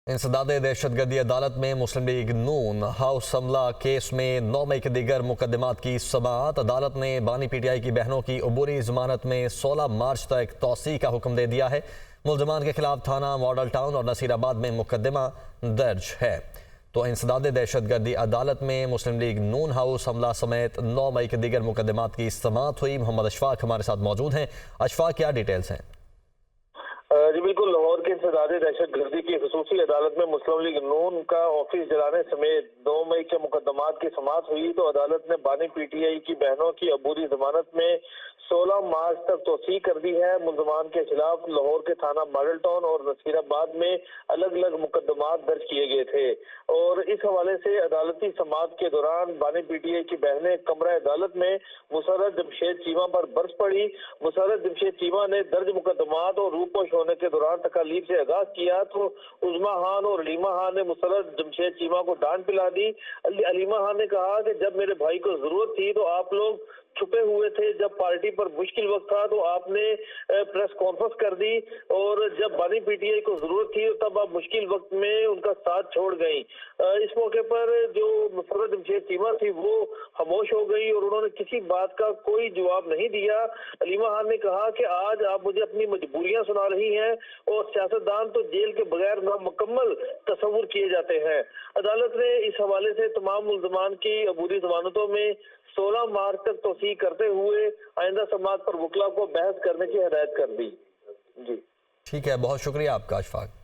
انسداد دہشت گردی عدالت میں مسلم لیگ نون ہاؤس حملہ کیس میں 9 مئی کے دیگر مقدمات کی سماعت۔ عدالت نے بانی پی ٹی آئی کی بہنوں کی عبوری ضمانت میں 16 مارچ تک توسیع کا حکم دے دیا ہے۔ ملزمان کے خلاف تھانہ ماڈل ٹاؤن اور نصیر آباد میں مقدمہ درج ہے۔ تو انسداد دہشت گردی عدالت میں مسلم لیگ نون ہاؤس حملہ سمیت 9 مئی کے دیگر مقدمات کی سماعت ہوئی۔ محمد اشفاق ہمارے ساتھ موجود ہیں۔ اشفاق، کیا ڈیٹیلز ہیں؟ جی بالکل، لاہور کے انسداد دہشت گردی کی خصوصی عدالت میں مسلم لیگ نون کا آفس جلانے سمیت 2 مئی کے مقدمات کی سماعت ہوئی تو عدالت نے بانی پی ٹی آئی کی بہنوں کی عبوری ضمانت میں 16 مارچ تک توسیع کر دی ہے۔ ملزمان کے خلاف لاہور کے تھانہ ماڈل ٹاؤن اور نصیر آباد میں الگ الگ مقدمات درج کیے گئے تھے، اور اس حوالے سے عدالتی سماعت کے دوران بانی پی ٹی آئی کی بہنیں کمرہ عدالت میں مسرت جمشید چیمہ پر برس پڑی۔ مسرت جمشید چیمہ نے درج مقدمات اور روپوش ہونے کے دوران تکالیف سے آگاہ کیا تو عظمیٰ خان اور علیمہ خان نے مسرت جمشید چیمہ کو ڈانٹ پلا دی۔ علیمہ خان نے کہا کہ جب میرے بھائی کو ضرورت تھی تو آپ لوگ چھپے ہوئے تھے، جب پارٹی پر مشکل وقت تھا تو آپ نے پریس کانفرنس کر دی، اور جب بانی پی ٹی آئی کو ضرورت تھی تب آپ مشکل وقت میں ان کا ساتھ چھوڑ گئیں۔ اس موقع پر جو مسرت جمشید چیمہ تھی وہ خاموش ہو گئی اور انہوں نے کسی بات کا کوئی جواب نہیں دیا۔ علیمہ خان نے کہا کہ آج آپ مجھے اپنی مجبوریاں سنا رہی ہیں اور سیاستدان تو جیل کے بغیر نامکمل تصور کیے جاتے ہیں۔ عدالت نے اس حوالے سے تمام ملزمان کی عبوری ضمانتوں میں 16 مارچ تک توسیع کرتے ہوئے آئندہ سماعت پر وکلا کو بحث کرنے کی ہدایت کر دی۔ جی ٹھیک ہے، بہت شکریہ آپ کا اشفاق۔